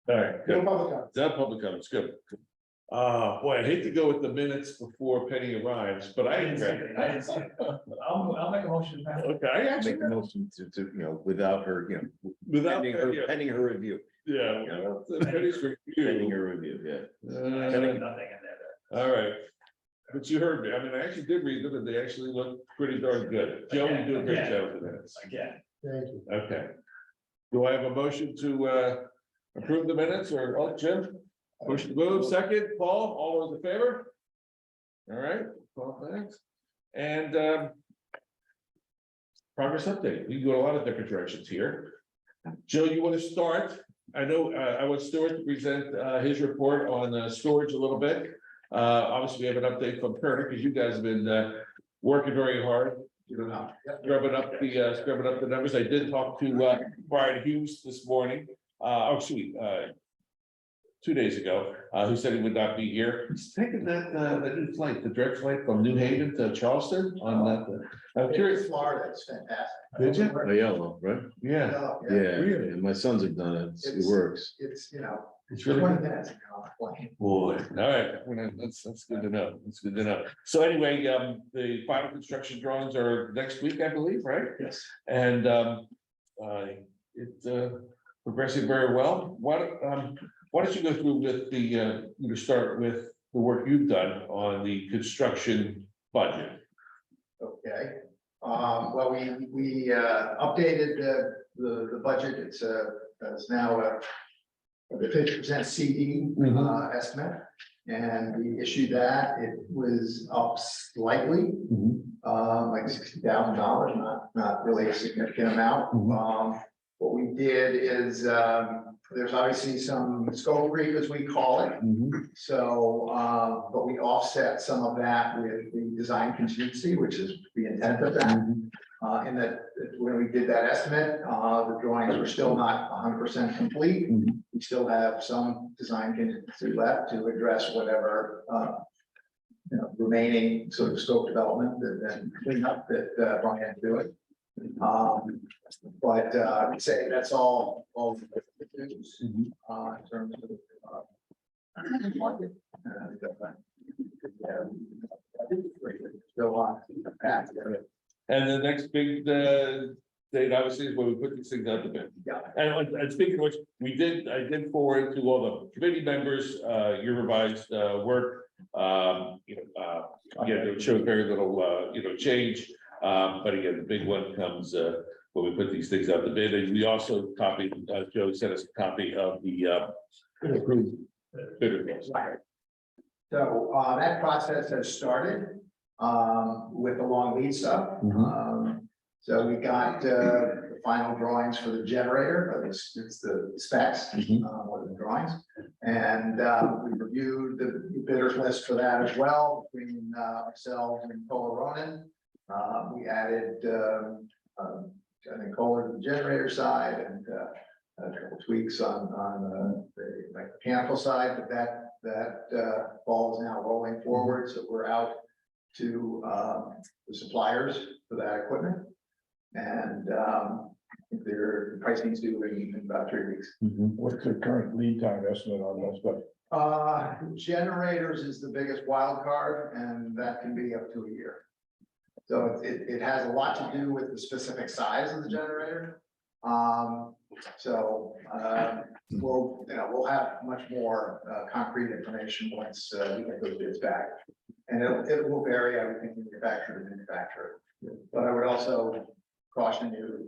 All right, good. No public comment. That public comments, good. Boy, I hate to go with the minutes before Penny arrives, but I agree. I'll make a motion. Okay, I actually, Make a motion to, without her, without, pending her review, yeah, well, Penny's pending review. her review, yeah. Nothing in there. All right. But you heard me. I mean, I actually did read them and they actually look pretty darn good. Joe, you do a great job with the minutes. Again. Thank you. Okay. Do I have a motion to approve the minutes or, oh, Jim? Push to move, second, Paul, all those in favor? All right, Paul, thanks. And progress update. We can go a lot of different directions here. Joe, you want to start? I know I want Stuart to present his report on storage a little bit. Obviously, we have an update from Kerner because you guys have been working very hard. Scrubbing up the numbers. I did talk to Brian Hughes this morning. Excuse me, 2 days ago, who said he would not be here. He's taking that new flight, the direct flight from New Haven to Charleston on that. I'm curious. Florida, it's fantastic. Did you? Oh, yellow, right? Yeah, Yeah, Really? yeah, my sons have done it, it works. It's, it's really 20 good. minutes. Plane. Boy, all right, well, that's good to know. That's good to know. So anyway, the final construction drawings are next week, I believe, right? Yes. And it's progressing very well. Why don't you go through with the, start with the work you've done on the construction budget? Okay, well, we updated the budget. It's now a 50% CD estimate. And we issued that. It was up slightly, like $60,000, not really a significant amount. What we did is, there's obviously some scope creep, as we call it. So, but we offset some of that with the design contingency, which is the intent of that. In that, when we did that estimate, the drawings were still not 100% complete. We still have some design contingency left to address whatever, remaining sort of scope development and cleanup that Brian's doing. But I would say that's all in terms of go on. And the next big date, obviously, is when we put these things out to bid. Yeah. And speaking of which, I did forward to all the committee members, your revised work. Again, it showed very little, change. But again, the big one comes when we put these things out to bid. And we also copied, Joe sent us a copy of the approved bidder list. So that process has started with the long lead stuff. So we got the final drawings for the generator, but it's the specs more than the drawings. And we reviewed the bidders list for that as well between ourselves and Kohler Ronan. We added I think Kohler to the generator side and a couple tweaks on the mechanical side, but that ball is now rolling forward. So we're out to the suppliers for that equipment. And their pricing's due in about 3 weeks. What's the current lead time estimate on those, but Generators is the biggest wild card, and that can be up to a year. So it has a lot to do with the specific size of the generator. We'll have much more concrete information once we get those bids back. And it will vary, I would think, manufacturer to manufacturer. But I would also caution you,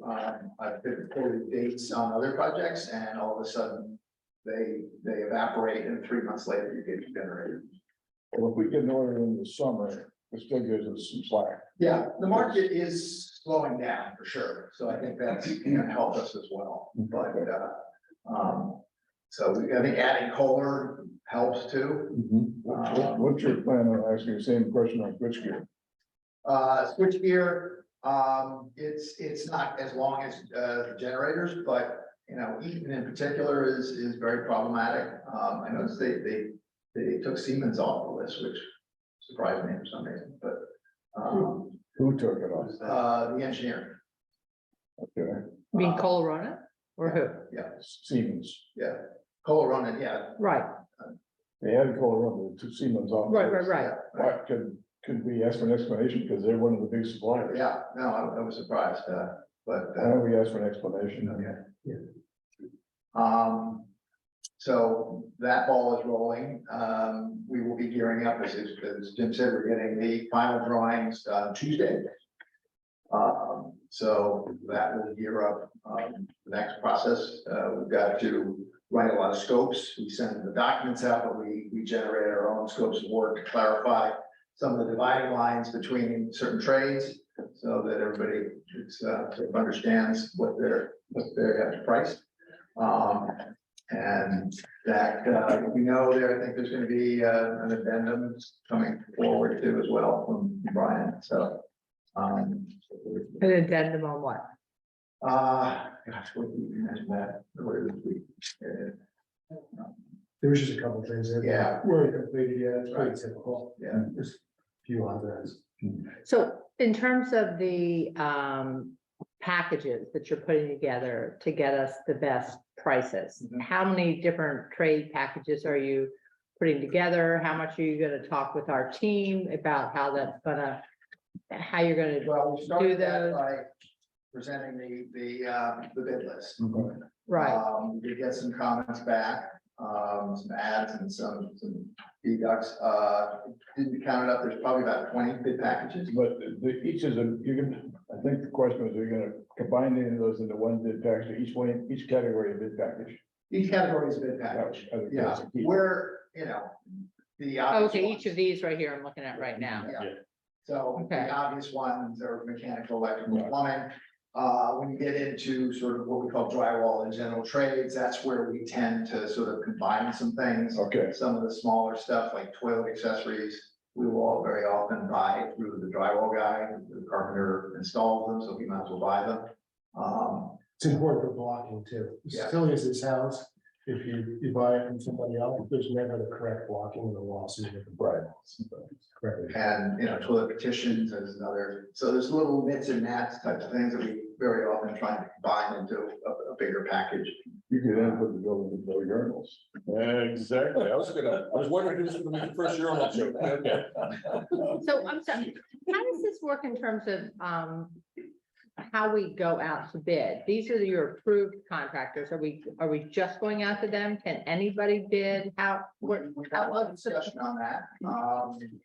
I've been quoted dates on other projects, and all of a sudden they evaporate, and 3 months later you get your generator. well, if we get an order in the summer, it still gives us some slack. Yeah, the market is slowing down for sure, so I think that's gonna help us as well. But I think adding Kohler helps too. What's your plan on asking the same question on switchgear? Switchgear, it's not as long as the generators, but Eaton in particular is very problematic. I noticed they took Siemens off the list, which surprised me for some reason, but Who took it off? the engineer, Okay, Being Colorado or who? yeah, Siemens. yeah. Coal running, yeah. Right, They had to call around the two Siemens office. right. Why, could we ask for an explanation, because they're one of the big suppliers? Yeah, no, I was surprised, but. Why don't we ask for an explanation? Okay. So that ball is rolling. We will be gearing up, as Jim said, we're getting the final drawings Tuesday. So that will gear up, the next process. We've got to write a lot of scopes. We send the documents out, but we generate our own scopes of work to clarify some of the dividing lines between certain trades, so that everybody sort of understands what they have to price. And that, we know there, I think there's gonna be an addendum coming forward too as well from Brian, so. An addendum on what? Gosh, what did you mention that? Earlier this week? There was just a couple of things that. Yeah. Weren't completed yet, it's pretty typical. Yeah. There's a few others. So in terms of the packages that you're putting together to get us the best prices, Mhm. how many different trade packages are you putting together? How much are you gonna talk with our team about how that's gonna, how you're gonna, Well, we started that those. by presenting the bid list. right? We did get some comments back, some ads and some deducts. Didn't count it up, there's probably about 20 bid packages. But each is a, you're gonna, I think the question is, you're gonna combine any of those into one bid package, each category of bid package. Each category is a bid That was- package. I think Yeah, that's the key. we're, the. obvious Okay, each ones. of these right here I'm looking at right now. Yeah. So Okay. the obvious ones are mechanical, electrical, Right. plumbing. When you get into sort of what we call drywall and general trades, that's where we tend to sort of combine some things. Okay, Some of the smaller stuff like toilet accessories, we will all very often buy through the drywall guy, the carpenter installs them, so we might as well buy them. It's important for blocking too. As Yeah. silly as it sounds, if you buy it from somebody else, there's never the correct blocking in the wall, so you have to buy it. Correct. And, toilet petitions is another, so there's little nits and nats types of things that we very often try to combine into a bigger package. you could then put the building with no urinals. Exactly. I was wondering who's gonna make the first urinal joke. Okay. So I'm sorry, how does this work in terms of how we go out to bid? These are your approved contractors. Are we just going out to them? Can anybody bid? How, We're got a lot of discussion on that.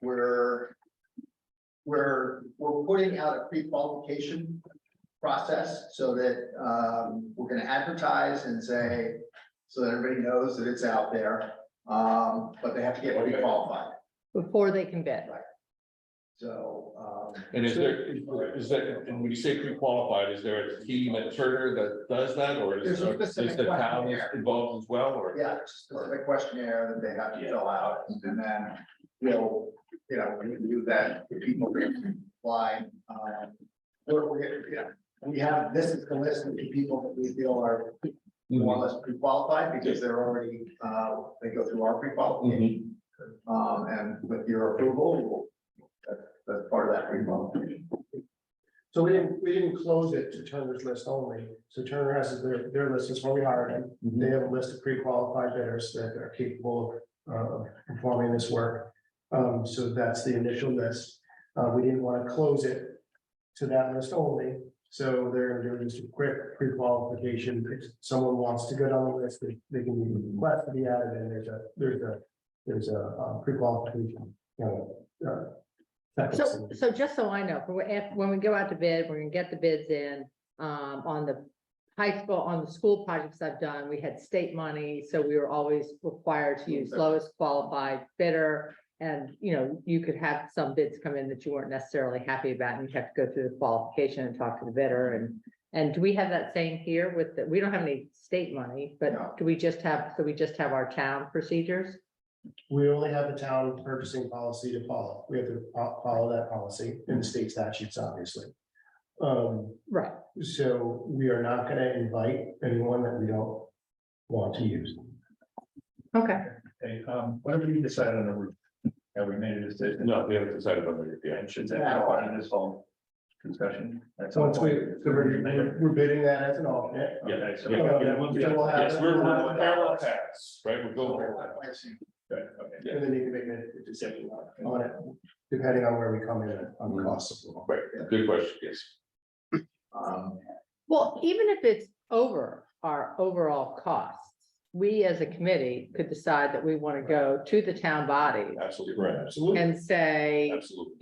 We're putting out a pre-qualification process so that, we're gonna advertise and say, so that everybody knows that it's out there. But they have to get pre-qualified, before they can bid? so, And is there, and when you say pre-qualified, is there a team at Turner that does that, or is There's a specific the town questionnaire. involved as well, or? yeah, it's a specific questionnaire that they have to fill out, and then we'll, review that, if people apply. We have, this is the list of the people that we feel are more or less pre-qualified, because they're already, they go through our pre-qualification. And with your approval, that's part of that pre-qualification. So we didn't close it to Turner's list only. So Turner has their list is when we hired them. They have a list of pre-qualified bidders that are capable of performing this work. So that's the initial list. We didn't want to close it to that list only. So they're gonna do just a quick pre-qualification. If someone wants to get on the list, they can request to be added, and there's a pre-qualification. So just so I know, when we go out to bid, we're gonna get the bids in, on the high school, on the school projects I've done, we had state money, so we were always required to use lowest qualified bidder. And, you could have some bids come in that you weren't necessarily happy about, and you have to go through the qualification and talk to the bidder, and do we have that same here with, we don't have any state money, No. but do we just have our town procedures? We only have the town purchasing policy to follow. We have to follow that policy in the state statutes, obviously. Right. So we are not gonna invite anyone that we don't want to use. Okay, Okay, whatever you decide on the roof, have we made a decision? No, we haven't decided on that yet. And should that go on in this home? discussion. at some Once point. so we're bidding that as an alternate. Yeah, that's, So we'll have- yes, we're parallel paths, right? We're going. I see. Okay. And then you can make a decision on it, depending on where we come in on costs. Right, good question, yes. Well, even if it's over our overall costs, we as a committee could decide that we want to go to the town body Absolutely right, Absolutely. and say, absolutely.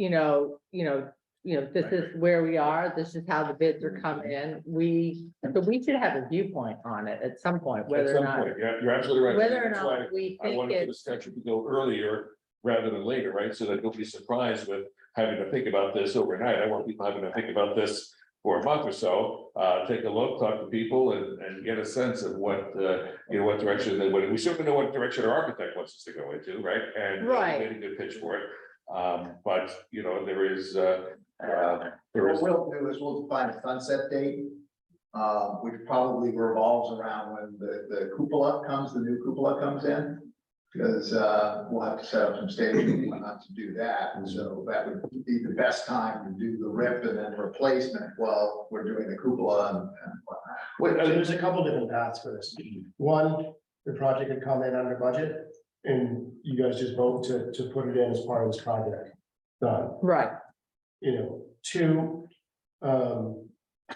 this is where we are, this is how the bids are coming in. So we should have a viewpoint on it at some point, At whether or some not, point, yeah, you're absolutely right. whether or That's why not we I think wanted the it's, discussion to go earlier rather than later, right? So that you'll be surprised with having to think about this overnight. I want people having to think about this for a month or so, take a look, talk to people and get a sense of what, what direction they would. We certainly know what direction our architect wants us to go into, right? And Right. get a good pitch for it. But, there is, What we'll do is we'll define a sunset date, which probably revolves around when the cupola comes, the new cupola comes in. Because we'll have to set up some staging and whatnot to do that, and so that would be the best time to do the rip and then replacement while we're doing the cupola and whatnot. So there's a couple different paths for this. One, the project could come in under budget and you guys just vote to put it in as part of this project. Done. right, Two,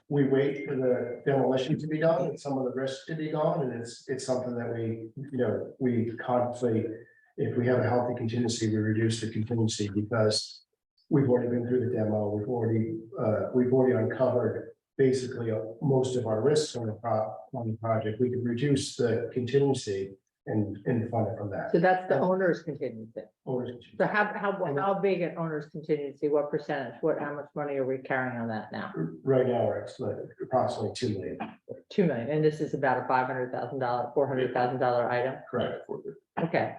we wait for the demolition to be done and some of the risks to be gone, and it's something that we constantly, if we have a healthy contingency, we reduce the contingency because we've already been through the demo, we've already uncovered basically most of our risks on the project. We could reduce the contingency and fund it from that. so that's the owner's contingency. Owner's So how big an owner's contingency, what percentage, how much money are we carrying on that now? Right now, we're at approximately 2 million. 2 million, and this is about a $500,000, $400,000 item, Correct. okay,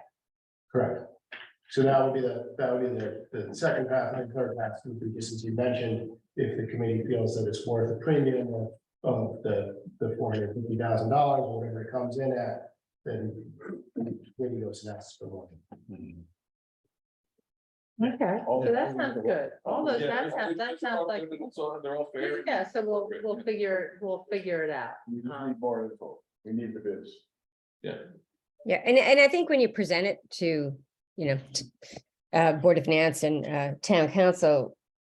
Correct. So that would be the second path, and the third path would be just as you mentioned, if the committee feels that it's worth the premium of the $450,000, whatever it comes in at, then maybe goes and asks for more. okay, so that sounds good, all those, Yeah, that sounds like, they're all fair. yeah, so we'll figure it out. We just need more info. We need the bids. Yeah, and I think when you present it to, Board of Finance and Town Council,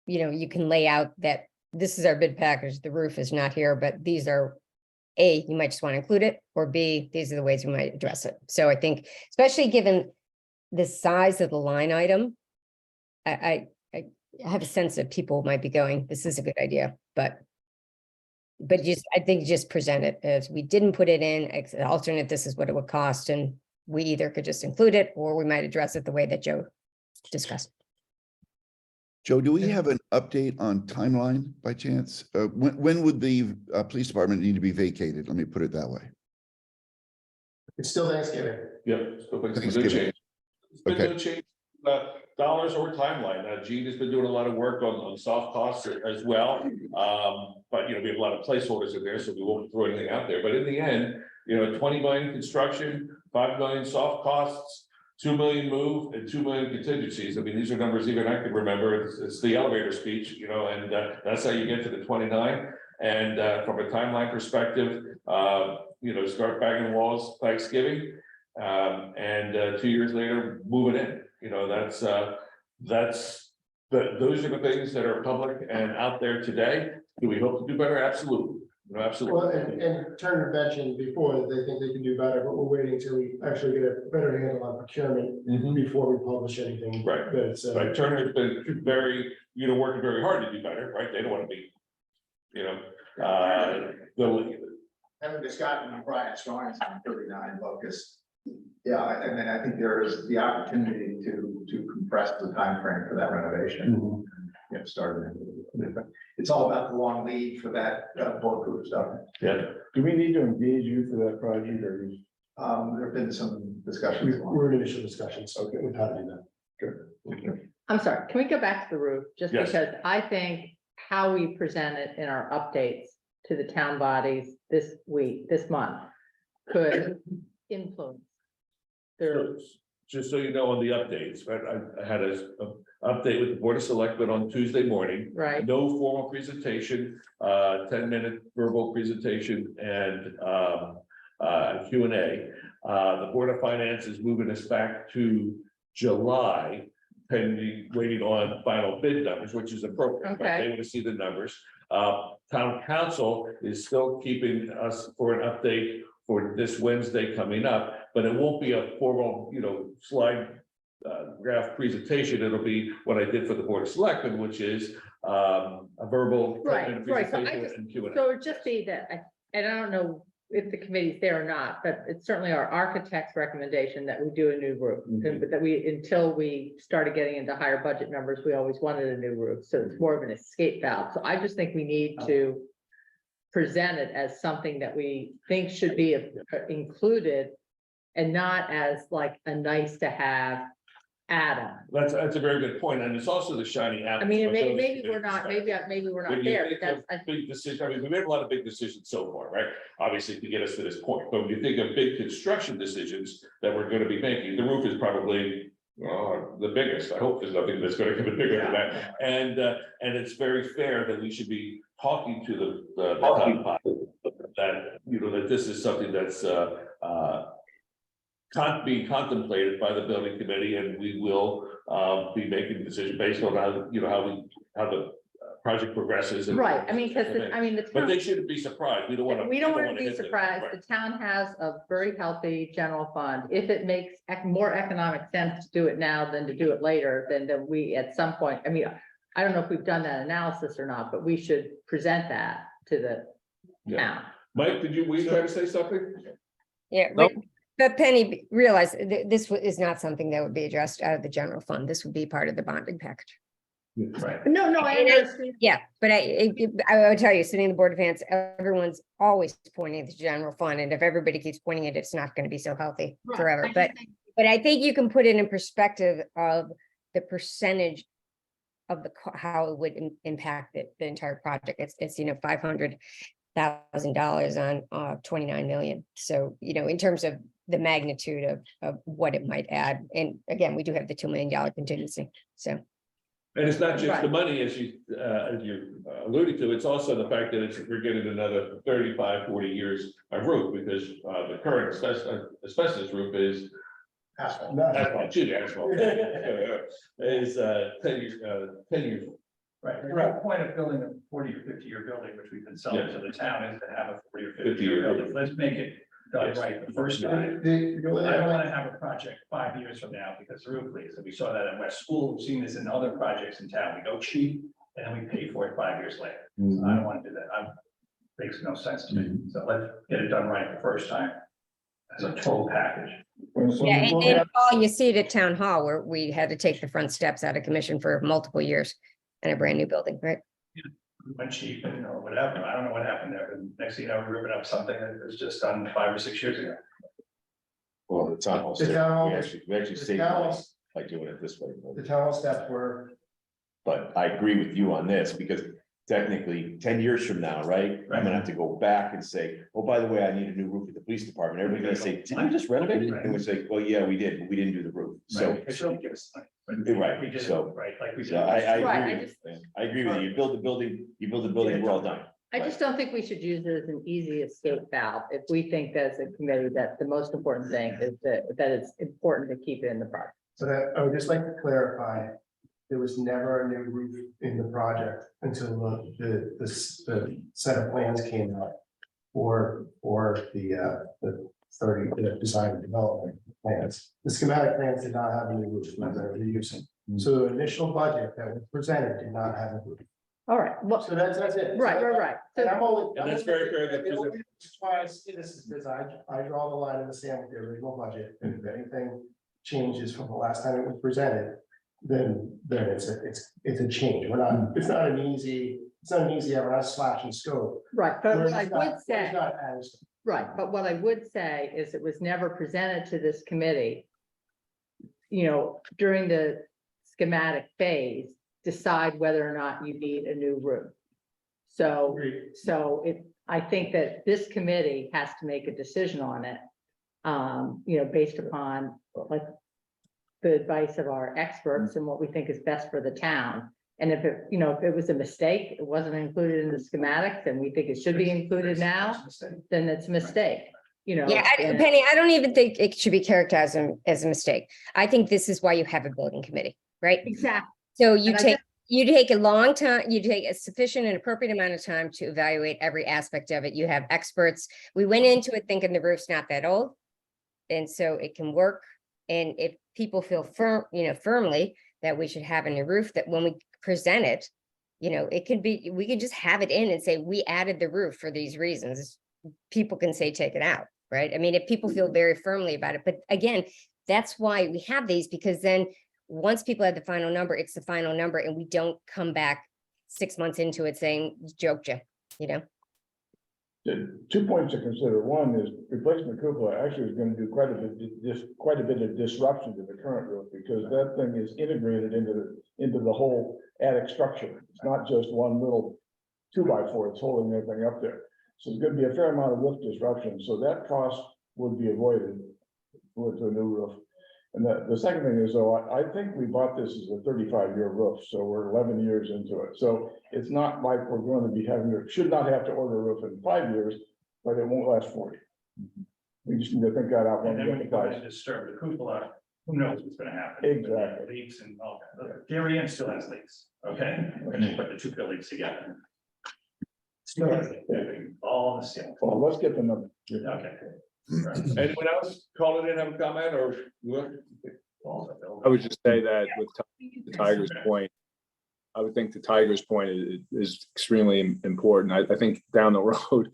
you can lay out that this is our bid package, the roof is not here, but these are, A, you might just want to include it, or B, these are the ways we might address it. So I think, especially given the size of the line item, I have a sense that people might be going, this is a good idea, but I think just present it as we didn't put it in, alternate, this is what it would cost, and we either could just include it, or we might address it the way that Joe discussed. Joe, do we have an update on timeline by chance? When would the police department need to be vacated? Let me put it that way. It's still Thanksgiving. Yeah. So it's been Thanksgiving. no change. It's been Okay. no change, dollars or timeline. Gene has been doing a lot of work on soft costs as well. But we have a lot of placeholders in there, so we won't throw anything out there. But in the end, 20 million construction, 5 million soft costs, 2 million move and 2 million contingencies. I mean, these are numbers even I can remember. It's the elevator speech, and that's how you get to the 29. And from a timeline perspective, start bagging walls Thanksgiving. And 2 years later, moving in. Those are the things that are public and out there today. Do we hope to do better? Absolutely. Well, Absolutely. and Turner mentioned before that they think they can do better, but we're waiting till we actually get a better handle on procurement before we publish anything. Right. That's, Right, Turner's been very, working very hard to do better, right? They don't want to be, Having just gotten Brian Starnes on 39 Locust. Yeah, I think there is the opportunity to compress the time frame for that renovation. Get started. It's all about the long lead for that bulletproof stuff. Yeah. Do we need to engage you for that project or you? There have been some discussions. we're in initial discussions with how to do that. I'm sorry, can we go back to the roof, just Yes. because I think how we present it in our updates to the town bodies this month, could influence their just so you know on the updates, right, I had a update with the Board of Selectmen on Tuesday morning. Right, No formal presentation, 10-minute verbal presentation and Q&A. The Board of Finance is moving us back to July, pending, waiting on final bid numbers, which is appropriate, but Okay. they want to see the numbers. Town council is still keeping us for an update for this Wednesday coming up, but it won't be a formal, slide graph presentation. It'll be what I did for the Board of Selectmen, which is a verbal Right, 10-minute right. So I presentation just- and Q&A. so it'd just be that, and I don't know if the committee's there or not, but it's certainly our architect's recommendation that we do a new roof. Mhm. But that we, until we started getting into higher budget numbers, we always wanted a new roof, so it's more of an escape valve. So I just think we need to present it as something that we think should be included and not as like a nice to have add-on. That's a very good point, and it's also the shiny apple. I mean, of maybe, those maybe two we're not, things. maybe we're When not you there, think but of that's, big decisions, I mean, we made a lot of big decisions so far, right? Obviously, to get us to this point, but when you think of big construction decisions that we're gonna be making, the roof is probably the biggest. I hope there's nothing that's gonna come in bigger than that. And it's very fair that we should be talking to the town council that, that this is something that's can't be contemplated by the building committee, and we will be making a decision based on how the project progresses. and- right, I mean, because, the But town. they shouldn't be surprised. We don't want to. We don't want to be surprised. The town has a very healthy general fund. If it makes more economic sense to do it now than to do it later, then we at some point, I mean, I don't know if we've done that analysis or not, but we should present that to the Yeah. town. Mike, were you trying to say something? Yeah, but Penny, realize this is not something that would be addressed out of the general fund. This would be part of the bonding package. Right. No, I And I- understand. Yeah, but I would tell you, sitting in the Board of Finance, everyone's always pointing at the general fund, and if everybody keeps pointing it, it's not going to be so healthy Right. forever. I But just think- I think you can put it in perspective of the percentage of how it would impact the entire project. It's $500,000 on 29 million. So, in terms of the magnitude of what it might add. And again, we do have the $2 million contingency. So, And it's not just the Right. money, as you alluded to, it's also the fact that we're getting another 35, 40 years of roof, because the current asbestos roof is Asphalt. asphalt, is 10 years. Right, the whole point of building a 40 or 50-year building, which we've been selling to the town, is to have a 40 or 50-year building. Let's make it done Yes. right the first time. The only I don't other- want to have a project 5 years from now because the roof leaks, and we saw that at West School, we've seen this in other projects in town, we go cheap, and then we pay for it 5 years later. Mm-hmm. I don't want to do that, makes no sense to me, so let's get it done right the first time. As a total package. yeah, and all you see it at Town Hall, where we had to take the front steps out of commission for multiple years and a brand new building, right? We went cheap and or whatever, I don't know what happened there, and next thing you know, we're ripping up something that was just done 5 or 6 years ago. Well, the town hall, The we town hall- actually the saved town hall- money by doing it this way. The town hall steps were, But I agree with you on this, because technically, 10 years from now, right? I'm gonna have to go back and say, oh, by the way, I need a new roof at the police department. Everybody's gonna say, did you just renovate it? And we say, well, yeah, we did, but we didn't do the roof. So, Right, it shouldn't give us money, but Right, we did it so- right, like we did. so I Right, agree I with just- you. I agree with you. You build the building, we're all done. I just don't think we should use it as an easy escape valve. If we think as a committee that the most important thing is that it's important to keep it in the project. So that, I would just like to clarify, there was never a new roof in the project until the set of plans came out for the design and development plans. The schematic plans did not have a new roof, that they're reusing. So the initial budget that was presented did not have a roof. All right, well, So that's it. right. And So, I'm only. And that's very fair that The only reason why I see this is because I draw the line in the sand with the original budget, and if anything changes from the last time it was presented, then it's a change. It's not an easy, we're not slash and scope. right, but Whereas what I it's not- would whereas say. it's not as- Right, but what I would say is it was never presented to this committee. During the schematic phase, decide whether or not you need a new roof. So I think that this committee has to make a decision on it. Based upon like the advice of our experts and what we think is best for the town. And if it, you know, if it was a mistake, it wasn't included in the schematics and we think it should be included now, then it's a mistake, you know. Yeah, and- Penny, I don't even think it should be characterized as a mistake. I think this is why you have a building committee, right? Exactly. So you And I take, you take a long time, you take a sufficient and appropriate amount of time to evaluate every aspect of it. You have experts. We went into it thinking the roof's not that old. And so it can work. And if people feel firmly that we should have a new roof, that when we present it, you know, it could be, we could just have it in and say, we added the roof for these reasons. People can say, take it out, right? I mean, if people feel very firmly about it, but again, that's why we have these, because then once people have the final number, it's the final number, and we don't come back 6 months into it saying, joked you know? The 2 points to consider. One is replacing the cupola actually is going to do quite a bit of disruption to the current roof, because that thing is integrated into the whole attic structure. It's not just one little 2x4, it's holding everything up there. So there's going to be a fair amount of roof disruption. So that cost would be avoided with a new roof. And the second thing is, though, I think we bought this as a 35-year roof, so we're 11 years into it. So it's not like we're going to be should not have to order a roof in 5 years, but it won't last 40. We just need to think that out when And then we when get you the go price. and disturb the cupola, who knows what's gonna happen? Exactly. Leaks and all that. Gary Ann still has leaks, okay? We're gonna put the two buildings together. Still has leaks, all the same. Well, let's get the number. Okay. Anyone else call it in, have a comment, or? I would just say that with the Tiger's point, I would think the Tiger's point is extremely important. I think down the road,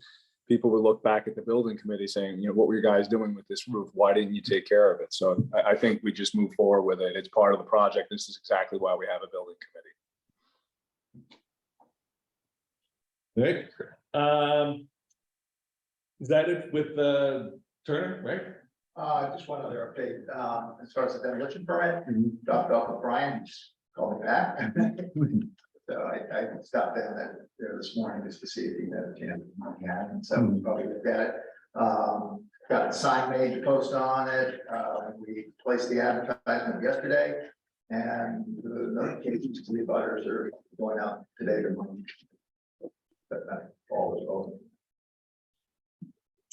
people would look back at the building committee saying, you know, what were you guys doing with this roof? Why didn't you take care of it? So I think we just move forward with it. It's part of the project. This is exactly why we have a building committee. Nick? Is that it with Turner, right? Just one other update, as far as the demolition permit, dropped off with Brian, just called me back. So I stopped down there this morning just to see if he had a chance to have, and so we probably looked at it. Got a sign made to post on it, we placed the advertisement yesterday. And the notifications to the abutters are going out today or Monday. But all is over.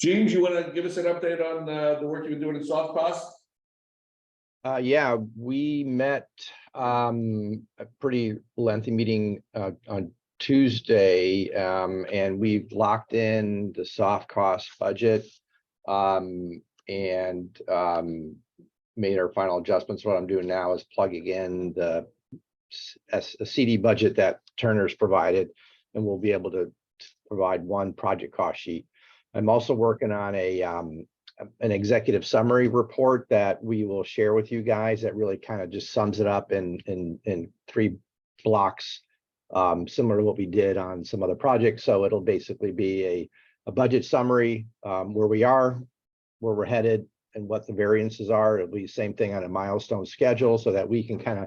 James, you want to give us an update on the work you've been doing in soft costs? Yeah, we met a pretty lengthy meeting on Tuesday, and we've locked in the soft cost budget and made our final adjustments. What I'm doing now is plugging in the a CD budget that Turner's provided, and we'll be able to provide one project cost sheet. I'm also working on an executive summary report that we will share with you guys that really kind of just sums it up in 3 blocks, similar to what we did on some other projects. So it'll basically be a budget summary, where we are, where we're headed, and what the variances are. It'll be the same thing on a milestone schedule, so that we can kind of,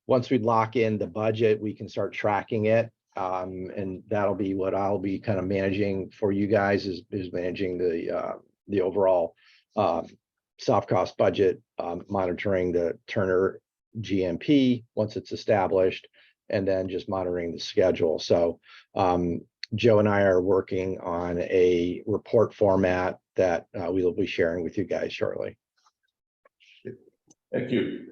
once we lock in the budget, we can start tracking it. And that'll be what I'll be kind of managing for you guys, is managing the overall soft cost budget, monitoring the Turner GMP once it's established, and then just monitoring the schedule. So Joe and I are working on a report format that we will be sharing with you guys shortly. Thank you.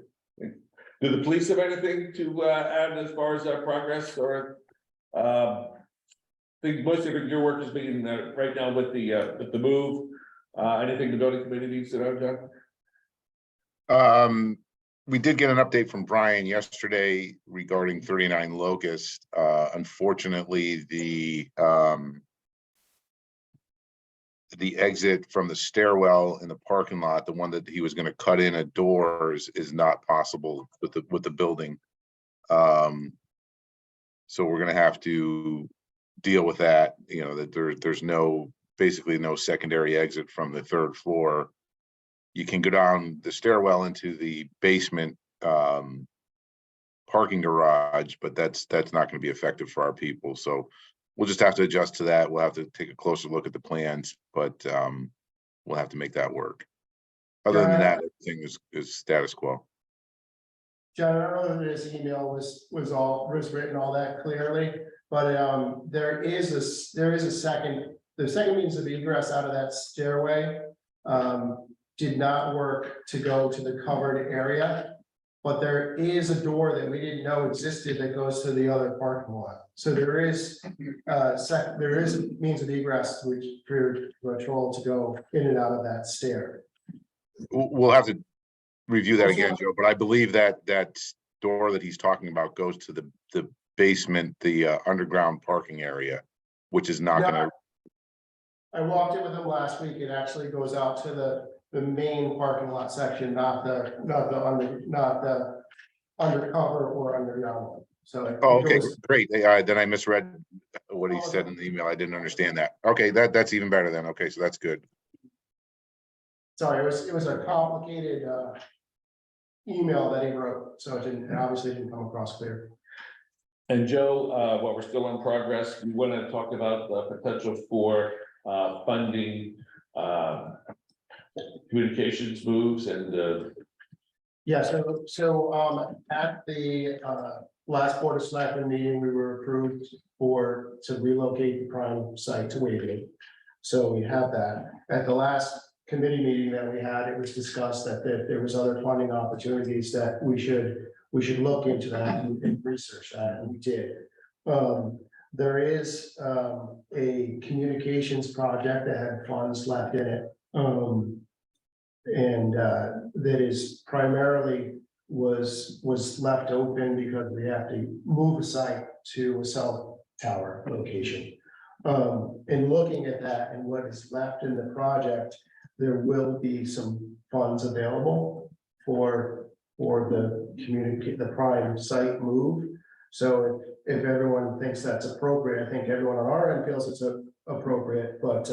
Do the police have anything to add as far as progress, or I think most of your work is being right now with the move? Anything the building committee needs to know, John? We did get an update from Brian yesterday regarding 39 Locust. Unfortunately, the exit from the stairwell in the parking lot, the one that he was going to cut in a door, is not possible with the building. So we're going to have to deal with that. You know, that there's basically no secondary exit from the 3rd floor. You can go down the stairwell into the basement parking garage, but that's not going to be effective for our people. So we'll just have to adjust to that. We'll have to take a closer look at the plans, but we'll have to make that work. Other than that, everything is status quo. John, I don't know that his email was written all that clearly, but there is a second, the second means of egress out of that stairway. Did not work to go to the covered area. But there is a door that we didn't know existed that goes to the other parking lot. So there is there is a means of egress which for patrol to go in and out of that stair. We'll have to review that again, Joe, but I believe that that door that he's talking about goes to the basement, the underground parking area, which is not gonna. I walked in with him last week. It actually goes out to the main parking lot section, not the undercover or underground one. So. it Oh, okay, goes- great. Then I misread what he said in the email. I didn't understand that. Okay, that's even better then. Okay, so that's good. Sorry, it was a complicated email that he wrote, so it obviously didn't come across clear. And Joe, while we're still in progress, we want to talk about the potential for funding communications moves and Yeah, so at the last Board of Selectmen meeting, we were approved to relocate the prime site to Waverly. So we have that. At the last committee meeting that we had, it was discussed that there was other funding opportunities that we should look into that and research that, and we did. There is a communications project that had funds left in it. And that is primarily was left open because we have to move a site to a cell tower location. In looking at that and what is left in the project, there will be some funds available for the prime site move. So if everyone thinks that's appropriate, I think everyone on our end feels it's appropriate, but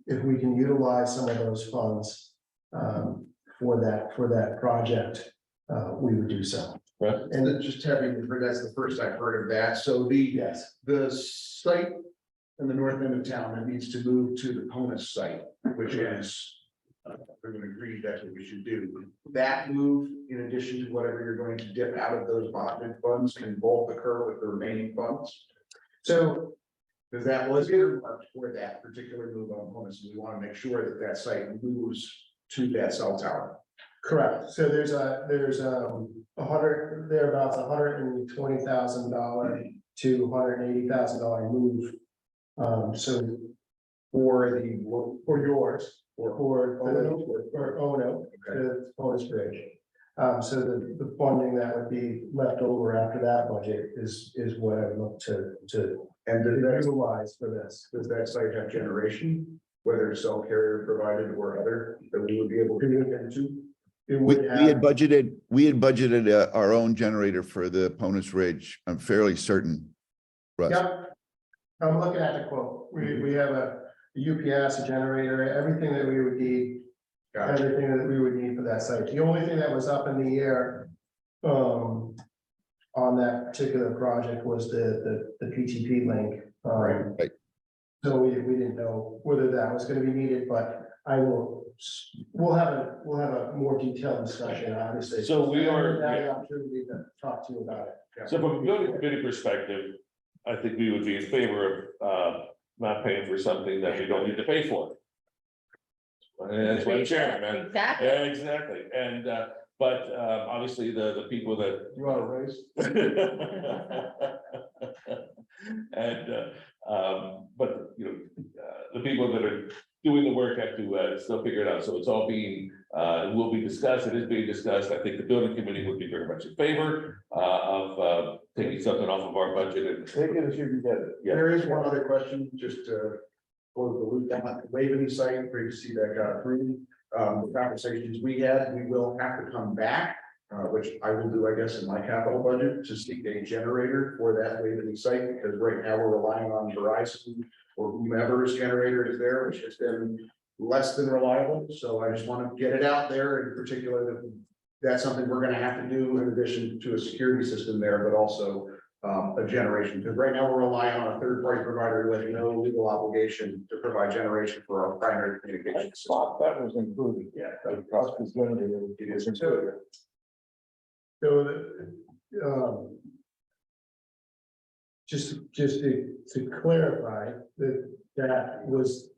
if we can utilize some of those funds for that project, we would do so. And then just having, that's the first I've heard of that. So Yes, the site in the north end of town that needs to move to the Ponus site, which is, we're going to agree that's what we should do. That move, in addition to whatever you're going to dip out of those bonded funds, can both occur with the remaining funds. so Because that was earmarked for that particular move on Ponus. We want to make sure that that site moves to that cell tower. correct. So there's thereabouts $120,000 to $180,000 move. So for yours, for Ono, the Ponus Bridge. So the funding that would be left over after that budget is what I would look to and utilize for this. does that site have generation, whether cell carrier provided or other, that we would be able to get into? It We would had have, budgeted our own generator for the Ponus Ridge. I'm fairly certain. Russ. yep. I'm looking at the quote. We have a UPS, a generator, everything that we would need. Everything that we would need for that site. The only thing that was up in the air on that particular project was the PTP link. Right. So we didn't know whether that was gonna be needed, but we'll have a more detailed discussion, obviously. So we are- Now the opportunity to talk to you about it. so from a building committee perspective, I think we would be in favor of not paying for something that we don't need to pay for. And that's what I'm sharing, man. Exactly. Yeah, exactly. And but obviously the people that You want to raise? and but you know, the people that are doing the work have to still figure it out. So it's all being will be discussed. It is being discussed. I think the building committee would be very much in favor of taking something off of our budget and Take it as you can get it. yeah. There is one other question, just to close the loop down at the Waveney site, great to see that got approved. The conversations we had, we will have to come back, which I will do, I guess, in my capital budget to seek a generator for that Waveney site, because right now we're relying on Verizon or whomever's generator is there, which has been less than reliable. So I just want to get it out there, in particular that that's something we're going to have to do in addition to a security system there, but also a generation, because right now we're relying on a third-party provider with no legal obligation to provide generation for our primary communication I system. thought that was included. Yeah. The cost is going to be. It is included. Just to clarify, that was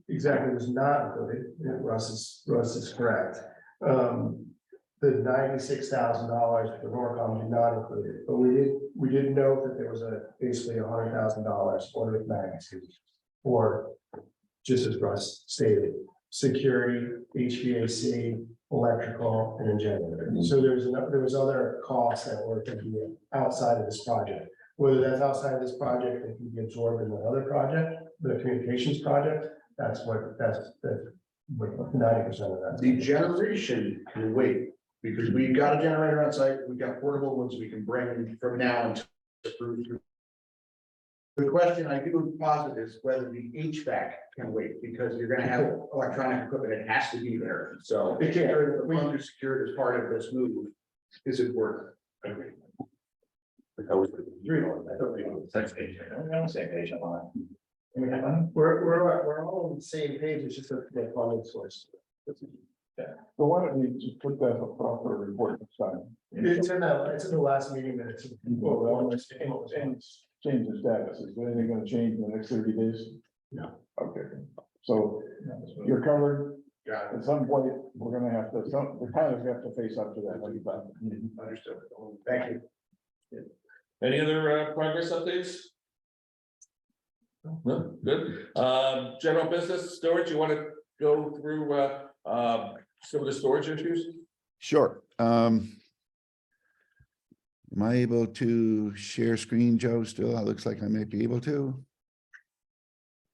exactly was not included, Russ is correct. The $96,000 for Norcom did not include it, but we did note that there was basically $100,000 order of magnitude for, just as Russ stated, security, HVAC, electrical, and a generator. So there was other costs that were going to be outside of this project. Whether that's outside of this project, it can be absorbed in another project, the communications project. That's 90% of that. The generation can wait, because we've got a generator on site, we've got portable ones we can bring from now until approved. The question I do posit is whether the HVAC can wait, because you're gonna have electronic equipment, it has to be there, so. The fund is secured as part of this move is important. Same page I'm on. We're all on the same page, it's just a funding source. So why don't we just put that up for a report next time? It's in the last meeting minutes. Change the status. Is there anything gonna change in the next 30 days? No. Okay, so you're covered. Got it. At some point, we're gonna have to, the pilots have to face up to that. Understood. Thank you. Any other progress updates? No, good. General business storage, you want to go through some of the storage issues? Sure. Am I able to share screen, Joe, still? It looks like I may be able to.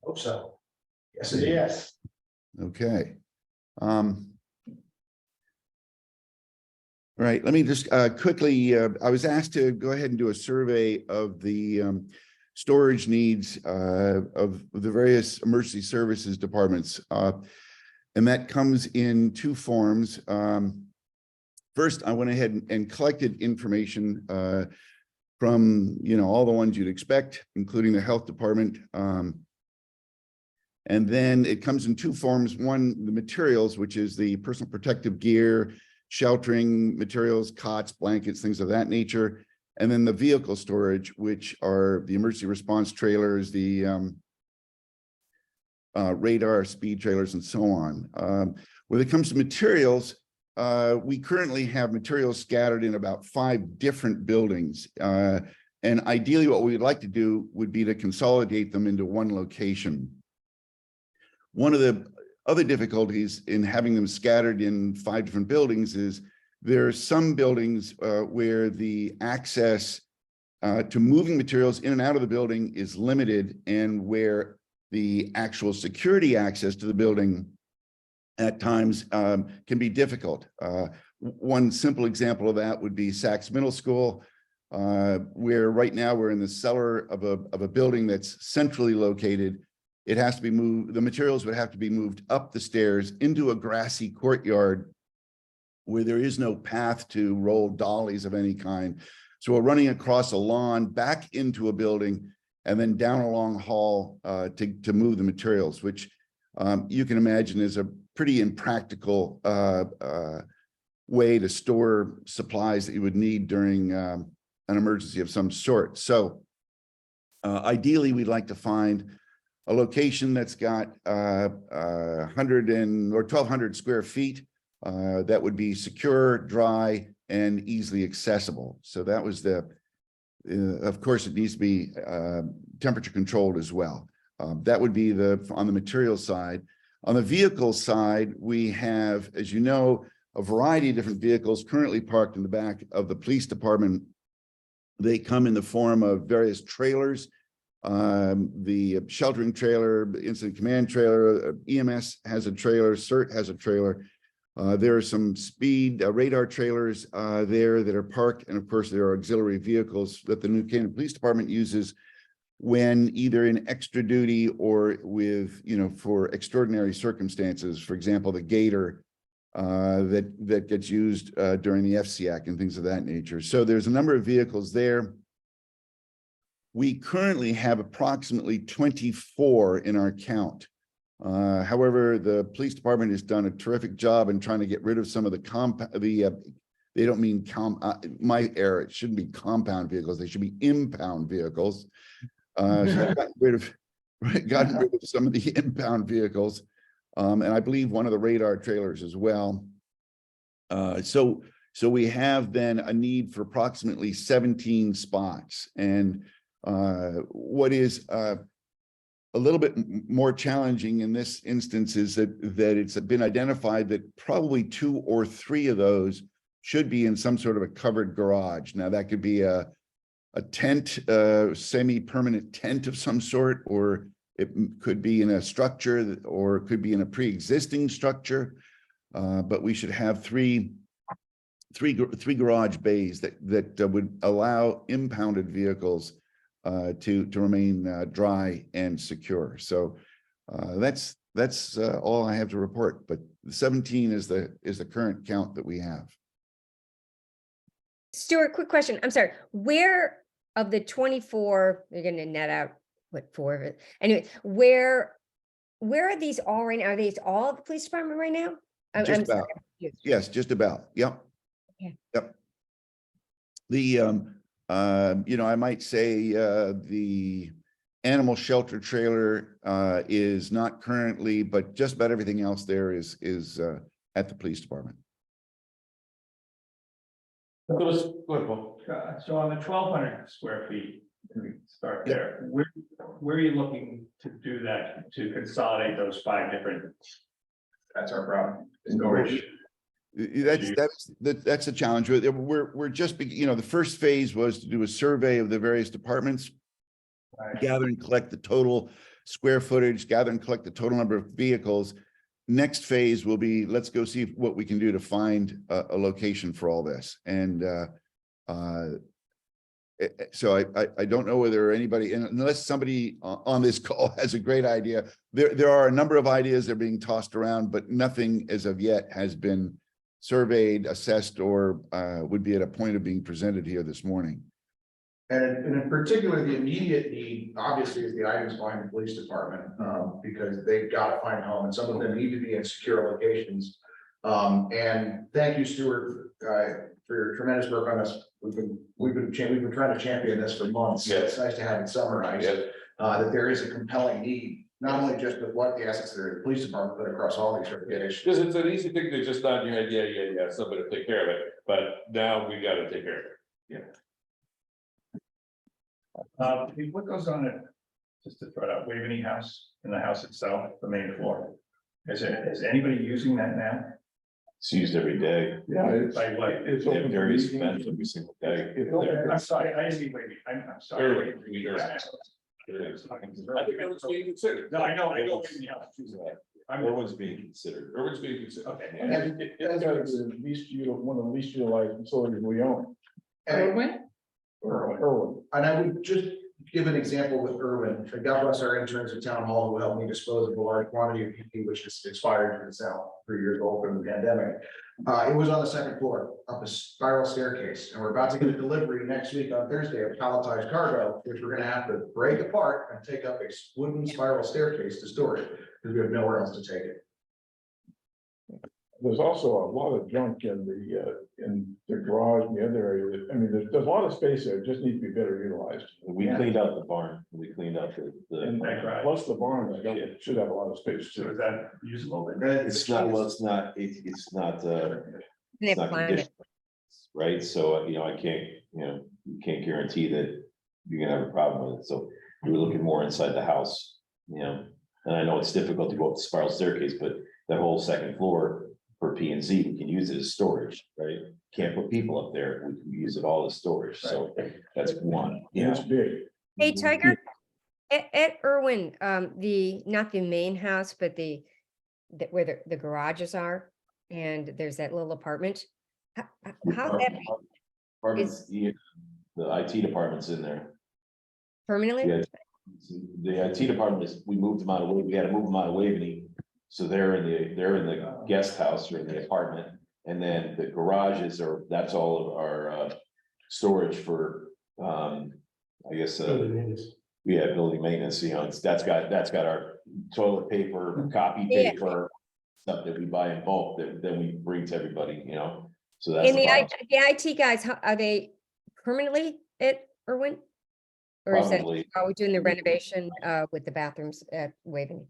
Hope so. Yes. Okay. Right, let me just quickly, I was asked to go ahead and do a survey of the storage needs of the various emergency services departments. And that comes in two forms. First, I went ahead and collected information from, all the ones you'd expect, including the health department. And then it comes in two forms. One, the materials, which is the personal protective gear, sheltering materials, cots, blankets, things of that nature. And then the vehicle storage, which are the emergency response trailers, the radar, speed trailers, and so on. When it comes to materials, we currently have materials scattered in about 5 different buildings. And ideally, what we would like to do would be to consolidate them into one location. One of the other difficulties in having them scattered in 5 different buildings is there are some buildings where the access to moving materials in and out of the building is limited, and where the actual security access to the building at times can be difficult. One simple example of that would be Sachs Middle School, where right now we're in the cellar of a building that's centrally located. It has to be moved, the materials would have to be moved up the stairs into a grassy courtyard where there is no path to roll dollies of any kind. So we're running across a lawn back into a building and then down a long hall to move the materials, which you can imagine is a pretty impractical way to store supplies that you would need during an emergency of some sort. So ideally, we'd like to find a location that's got 100 or 1,200 square feet that would be secure, dry, and easily accessible. So that was the, of course, it needs to be temperature controlled as well. That would be on the material side. On the vehicle side, we have, as you know, a variety of different vehicles currently parked in the back of the police department. They come in the form of various trailers. The sheltering trailer, incident command trailer, EMS has a trailer, CERT has a trailer. There are some speed radar trailers there that are parked. And of course, there are auxiliary vehicles that the New Canaan Police Department uses when either in extra duty or with, for extraordinary circumstances. For example, the Gator that gets used during the FCAC and things of that nature. So there's a number of vehicles there. We currently have approximately 24 in our count. However, the police department has done a terrific job in trying to get rid of some of the they don't mean my error, it shouldn't be compound vehicles, they should be impound vehicles. So I've gotten rid of some of the impound vehicles. And I believe one of the radar trailers as well. So we have then a need for approximately 17 spots. And what is a little bit more challenging in this instance is that it's been identified that probably 2 or 3 of those should be in some sort of a covered garage. Now that could be a tent, semi-permanent tent of some sort, or it could be in a structure, or it could be in a pre-existing structure. But we should have three garage bays that would allow impounded vehicles to remain dry and secure. So that's all I have to report. But 17 is the current count that we have. Stuart, quick question. I'm sorry. Where of the 24, you're gonna net out, what, 4 of it? Anyway, where are these all right now? Are these all at the police department right now? I'm Just sorry. about. Yes, just about. Yep. Okay. Yep. The I might say the animal shelter trailer is not currently, but just about everything else there is at the police department. So on the 1,200 square feet, can we start there? Where are you looking to do that, to consolidate those 5 different? That's our problem. Storage. That's a challenge. We're just, the first phase was to do a survey of the various departments, gather and collect the total square footage, gather and collect the total number of vehicles. Next phase will be, let's go see what we can do to find a location for all this. And so I don't know whether anybody, unless somebody on this call has a great idea. There are a number of ideas that are being tossed around, but nothing as of yet has been surveyed, assessed, or would be at a point of being presented here this morning. And in particular, the immediate need, obviously, is the items behind the police department, because they've got to find a home, and some of them need to be in secure locations. And thank you, Stuart, for your tremendous work on this. We've been trying to champion this for months. So it's nice to have it summarized, that there is a compelling need, not only just with what the assets that are in the police department, but across all these organizations. Because it's an easy thing to just nod your head, yeah, somebody will take care of it, but now we gotta take care of it. What goes on at, just to throw it out, Waveney House, in the house itself, the main floor? Is anybody using that now? It's used every day. Yeah, it's, Like what? it's They have open for various meetings. events every single day. I'm sorry, I didn't mean Waveney, I'm sorry. I think everyone's being considered. No, I know Waveney House. Everyone's being considered. Everyone's being considered. Okay. And that's one of the least utilized facilities we own. Irwin? Irwin. And I would just give an example with Irwin. God bless our interns at Town Hall who helped me dispose of a large quantity of PP, which is expired, it's now 3 years old from the pandemic. It was on the 2nd floor, up a spiral staircase, and we're about to get a delivery next week on Thursday of palletized cargo, which we're gonna have to break apart and take up a wooden spiral staircase to store it, because we have nowhere else to take it. There's also a lot of junk in the garage and the other area. I mean, there's a lot of space there, it just needs to be better utilized. We cleaned out the barn. We cleaned out And the. plus the barn, should have a lot of space So too. is that usable then? It's not, well, it's not, it's not, They it's not find it. conditioned. Right, so, I can't, you can't guarantee that you're gonna have a problem with it, so we're looking more inside the house, And I know it's difficult to go up the spiral staircase, but that whole 2nd floor for P and Z, we can use it as storage, right? Can't put people up there, we can use it all as storage, so that's one, It's big. Hey, Tiger, at Irwin, not the main house, but where the garages are, and there's that little apartment. How's that Apartments, the IT department's in there. permanently? Yeah. The IT department is, we moved them out of, we had to move them out of Waveney. So they're in the guest house or in the apartment, and then the garages that's all of our storage for, I guess, building maintenance, that's got our toilet paper, copy Yeah. paper, stuff that we buy in bulk that we bring to everybody, So that's And the problem. the IT guys, are they permanently at Irwin? Or is that, Probably. are we doing the renovation with the bathrooms at Waveney?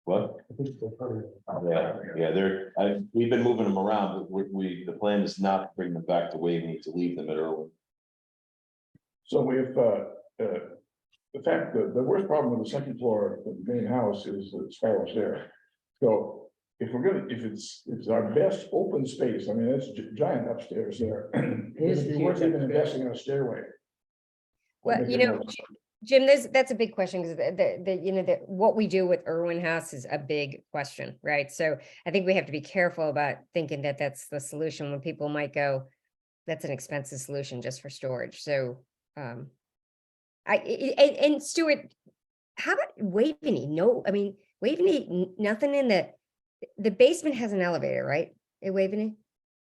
What? I think it's permanent. Yeah, we've been moving them around, but the plan is not to bring them back to Waveney, to leave them at Irwin. So if, the fact that the worst problem with the second floor of the main house is the spiral stair. So if we're gonna, if it's our best open space, I mean, it's giant upstairs there. is It'd be worth huge even investing in a stairway. Well, Make you it know, more- Jim, that's a big question because what we do with Irwin House is a big question, right? So I think we have to be careful about thinking that that's the solution when people might go, that's an expensive solution just for storage. So, and Stuart, how about Waveney? No, I mean, Waveney, nothing in the basement has an elevator, right? At Waveney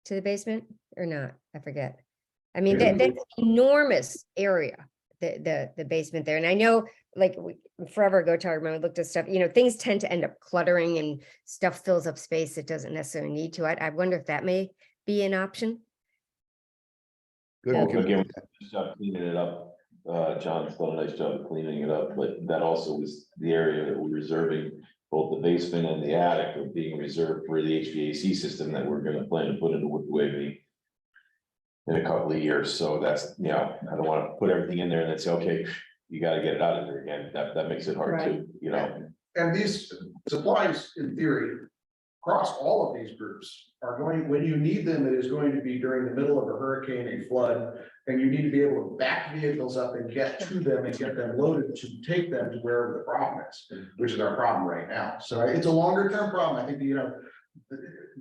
to the basement or not? I forget. I mean, that's an enormous area, the basement there. And I know, like, forever ago, Tyler, when we looked at stuff, you know, things tend to end up cluttering and stuff fills up space it doesn't necessarily need to. I wonder if that may be an option. Good. Yeah. we can- Again, good job cleaning it up. John's done a nice job of cleaning it up, but that also was the area that we're reserving, both the basement and the attic are being reserved for the HVAC system that we're gonna plan to put into Waveney in a couple of years. So that's, you know, I don't want to put everything in there and then say, okay, you gotta get it out of there again. That makes it hard too, you know? And these supplies, in theory, across all of these groups are going, when you need them, it is going to be during the middle of a hurricane, a flood. And you need to be able to back vehicles up and get to them and get them loaded to take them to wherever the problem is, which is our problem right now. So it's a longer term problem, I think, you know.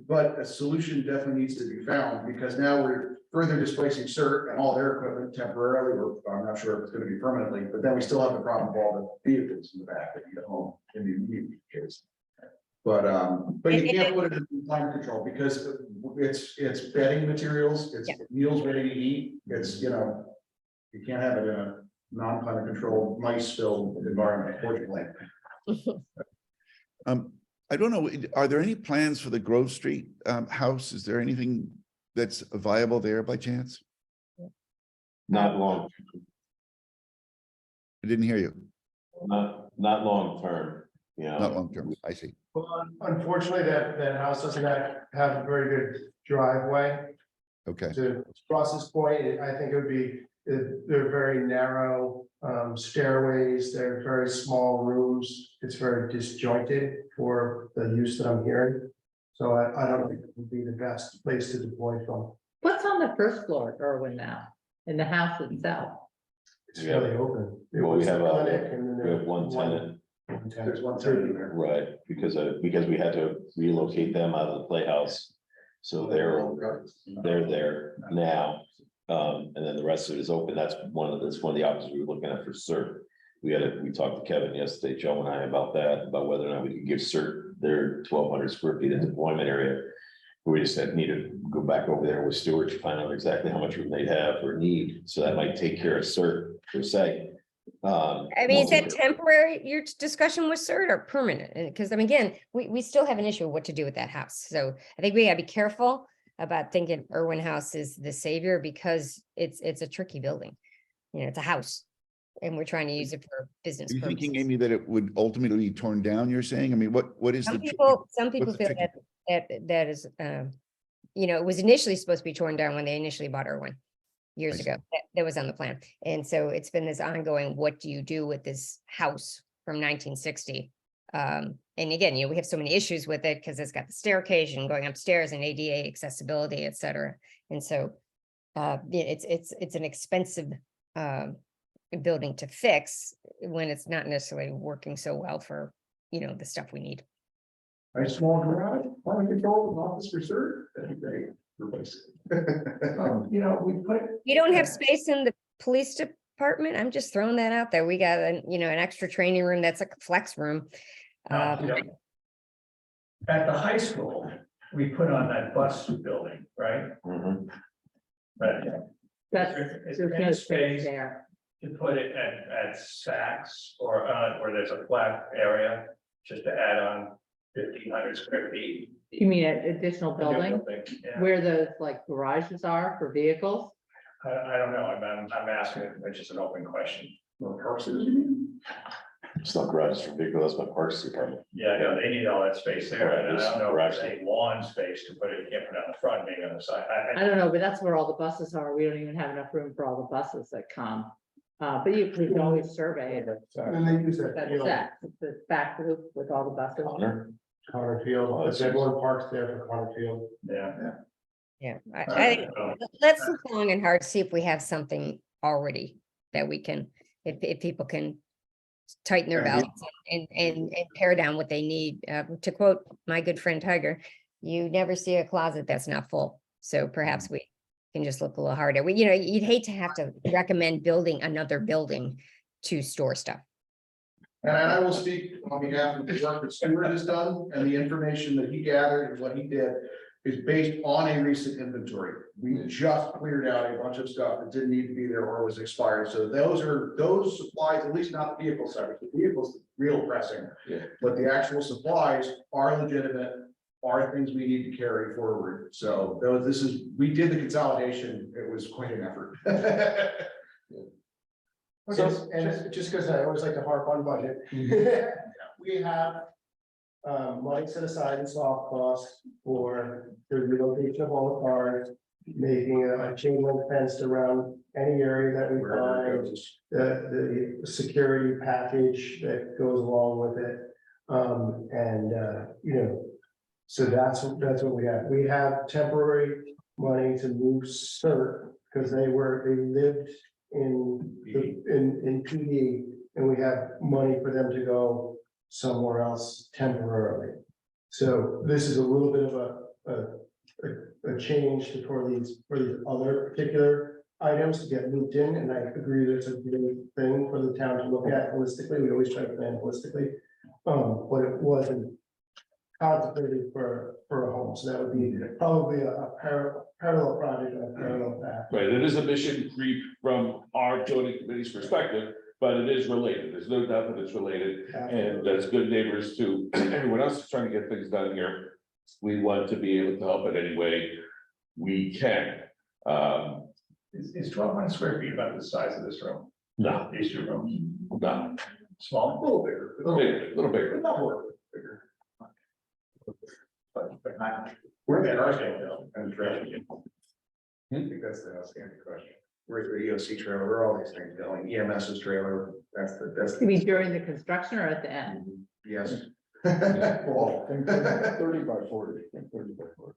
But a solution definitely needs to be found because now we're further displacing CERT and all their equipment temporarily, or I'm not sure if it's gonna be permanently, but then we still have the problem of all the vehicles in the back that you get home in the immediate case. But you can't put it in climate control because it's bedding materials, it's meals ready to eat, it's, you know, you can't have it in a non-climate controlled mice-filled environment, unfortunately. I don't know, are there any plans for the Grove Street house? Is there anything that's viable there by chance? Not long, I didn't hear you. not long term, you know? Not long term. I see. Well, unfortunately, that house doesn't have a very good driveway. Okay. To Ross's point, I think it would be, they're very narrow stairways, they're very small rooms. It's very disjointed for the use that I'm hearing. So I don't think it would be the best place to deploy from. What's on the first floor at Irwin now, in the house itself? It's Yeah. really open. It Well, we was have the a- clinic and then We there have one was tenant, There's one tenant there. right, because we had to relocate them out of the playhouse. So they're there now. And then the rest of it is open. That's one of the options we were looking at for CERT. We talked to Kevin yesterday, Joe and I, about that, about whether or not we could give CERT their 1,200 square feet of deployment area. We just need to go back over there with Stuart to find out exactly how much room they have or need. So that might take care of CERT per se. I mean, is that temporary, your discussion with CERT or permanent? Because I mean, again, we still have an issue of what to do with that house. So I think we gotta be careful about thinking Irwin House is the savior because it's a tricky building. You know, it's a house and we're trying to use it for business Are you purposes. thinking, Amy, that it would ultimately be torn down, you're saying? I mean, what is the? Some people what's the feel tricky- that is, you know, it was initially supposed to be torn down when they initially bought Irwin years I see. ago. That was on the plan. And so it's been this ongoing, what do you do with this house from 1960? And again, you know, we have so many issues with it because it's got the staircase and going upstairs and ADA accessibility, et cetera. And so it's an expensive building to fix when it's not necessarily working so well for, you know, the stuff we need. A small garage, climate control, office reserve, that'd be great. Replace it. You know, we put. You don't have space in the police department? I'm just throwing that out there. We got an extra training room that's like a flex room. At the high school, we put on that bus building, right? Mhm. But That's, Is there's there no any space space there. to put it at Saks or where there's a flat area, just to add on 1,500 square feet You mean an additional A new building yeah. where those like garages are for vehicles? I don't know, I'm asking, it's just an open question. It's not garages for vehicles, that's my parks department. Yeah, I know, they need all that space there, and I don't know if Garage. there's any lawn space to put it, you can't put it on the front, maybe on the side. I don't know, but that's where all the buses are. We don't even have enough room for all the buses that come. But you can always survey it. And they use that, That's field, that, the back loop with all the buses. Connor? Connor Field, if everyone parks there for Connor Field. Yeah. Yeah, I think, let's look long and hard, see if we have something already that we can, if people can tighten their belts and pare down what they need. To quote my good friend Tiger, you never see a closet that's not full. So perhaps we can just look a little harder. We, you'd hate to have to recommend building another building to store stuff. And I will speak on behalf of the work that Stuart has done, and the information that he gathered and what he did is based on a recent inventory. We just cleared out a bunch of stuff that didn't need to be there or was expired. So those supplies, at least not the vehicle side, the vehicle's real pressing. Yeah. But the actual supplies are legitimate, are things we need to carry forward. So we did the consolidation. It was quite an effort. Okay, and it's just because I always like to harp on budget. We have money set aside in soft costs for the relocation of all the cars, making a chain link fence around any area that we Wherever it find, goes. the security package that goes along with it. So that's what we have. We have temporary money to move CERT because they lived in PD, and we have money for them to go somewhere else temporarily. So this is a little bit of a change for these other particular items to get moved in, and I agree that it's a great thing for the town to look at holistically. We always try to plan holistically. But it wasn't contemplated for a home, so that would be probably a parallel project, a parallel path. Right, it is a mission creep from our building committee's perspective, but it is related. There's no doubt that it's related. And as good neighbors to everyone else trying to get things done here, we want to be able to help in any way we can. Is 1,200 square feet about the size of this room? No, These two rooms, no, small? A little bigger. a little bigger. Not more bigger. But not. Where the cars going though, and the trash. I think that's the outstanding question. Where's the EOC trailer? Where are all these things going? EMS's trailer, that's. You mean during the construction or at the end? Yes. Well, think 30 by 40, think 30 by 40.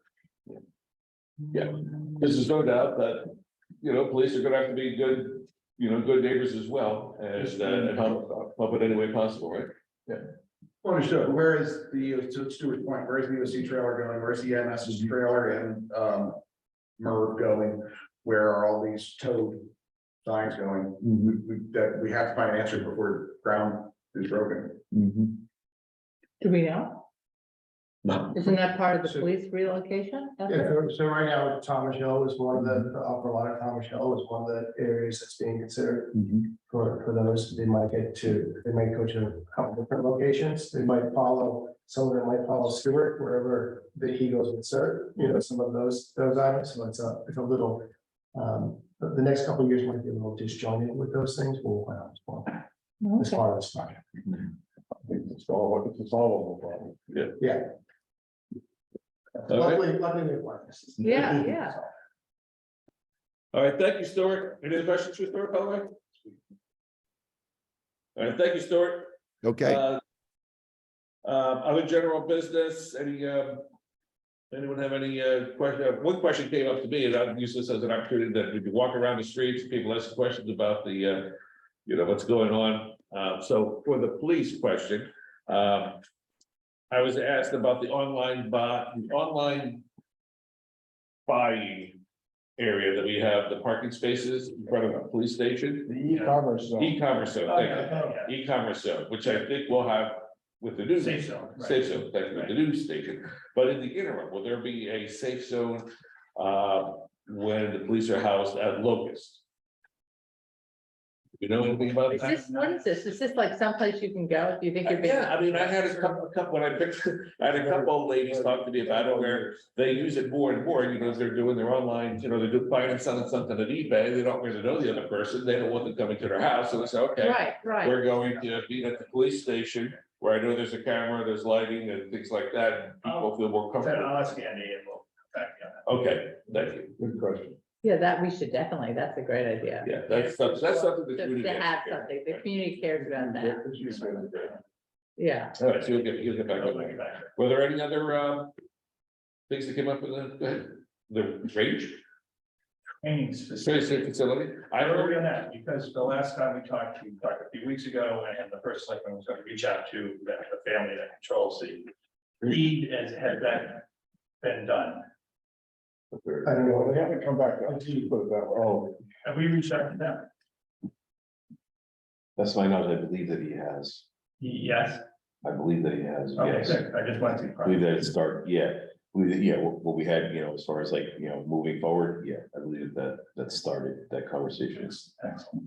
Yeah, there's no doubt that, police are gonna have to be good, good neighbors as well, and help in any way possible, right? Understood. Where is to Stuart's point, where is the EOC trailer going? Where's the EMS's trailer and MERV going? Where are all these towed signs going? We have to find an answer before ground is broken. Do we know? No. Isn't that part of the So- police relocation? Yeah, so right now, Thomas Hill is one of the upper lot of Thomas Hill is one of the areas that's being considered for those. They might go to a couple different locations. They might follow, some of them might follow Stewart wherever he goes with CERT, some of those items. So it's a little, the next couple of years might be a little disjointed with those things. We'll find out as Okay. part of this project. It's a solvable problem. Yeah. Okay. Luckily we have wireless. Yeah. All right, thank you, Stuart. Any other questions for Stuart, by the way? All right, thank you, Stuart. Okay, Other general business, anyone have any question? One question came up to me, and I've used this as an opportunity that we could walk around the streets, people ask questions about the, what's going on. So for the police question, I was asked about the online buying area that we have, the parking spaces in front of the police station. The e-commerce zone. E-commerce zone, thank you. E-commerce zone, which I think we'll have with the new. Safe zone, right. Safe zone, thank you, with the new station, but in the interim, will there be a safe zone? When the police are housed at Locust? You know anything about Is that? this, what is this? Is this like someplace you can go? Do you think you're being? Yeah, I mean, I had a couple, when I picked, I had a couple old ladies talk to me about it where they use it more and more, you know, as they're doing their online, you know, they do buying and selling something at eBay, they don't really know the other person, they don't want them coming to their house, so they say, okay. Right, right. We're going to be at the police station where I know there's a camera, there's lighting and things like that, and people feel more comfortable. I'll ask Andy and we'll back you on that. Okay, thank you. Good question. Yeah, that we should definitely, that's a great idea. Yeah, that's something that's the To community. have something, the community cares about that. Yeah. All right, so you'll get back on that. Were there any other things that came up with the range? Training Specific specific. facility? I wrote on that because the last time we talked a few weeks ago, and the first selectman was going to reach out to the family that controls the deed, has that been done? I don't know. Well, they haven't come back, I'll just put it that way. Oh, Have we reached out to them? That's my knowledge. I believe that he has. Yes. I believe that he has. Okay, Yes. good. I just wanted to. I believe that it start, yeah. What we had, you know, as far as like, you know, moving forward, yeah, I believe that started that conversation. Excellent.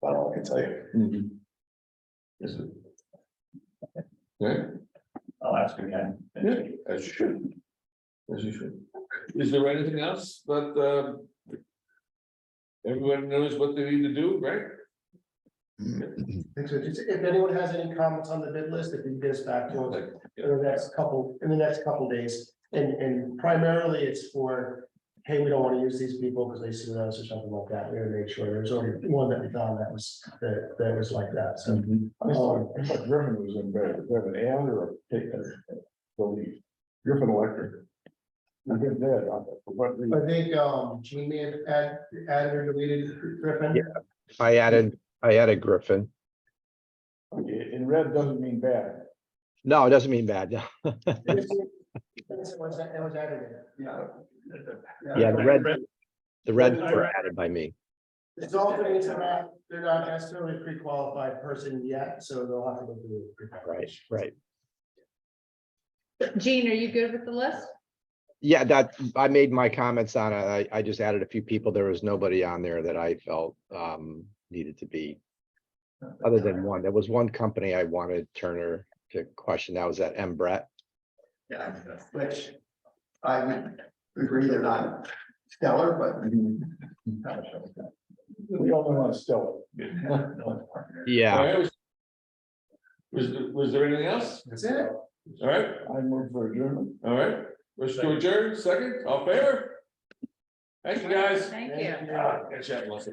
About all I can tell you. Is it? Yeah, I'll ask again. yeah, as you should. As you should. Is there anything else that everyone knows what they need to do, right? So just if anyone has any comments on the bid list, if you get us back to us in the next couple days. And primarily it's for, hey, we don't want to use these people because they sue us or something like that. We're gonna make sure there's only one that we found that was like that. So I thought Griffin was in bed, is that an ad or a take? Believe, Griffin Electric. I've been dead on that, for what reason? I think Gene may have added or deleted Griffin. Yeah. I added Griffin. Okay, in red doesn't mean bad. No, it doesn't mean bad. It was added in. Yeah, the red were added by me. It's alternates are they're not necessarily a pre-qualified person yet, so they'll have to go through. the pre-qualification. Right. Jean, are you good with the list? Yeah, that, I made my comments on it. I just added a few people. There was nobody on there that I felt needed to be. Other than one, there was one company I wanted Turner to question. That was at M. Brett. Yeah, which I would agree they're not stellar, but We all know how to spell Yeah, All right, was there anything else? that's it. All right, it. I move for adjournment. all right, wish to adjourn, second, all fair? Thank you, guys. Thank you. Catch you up, Melissa.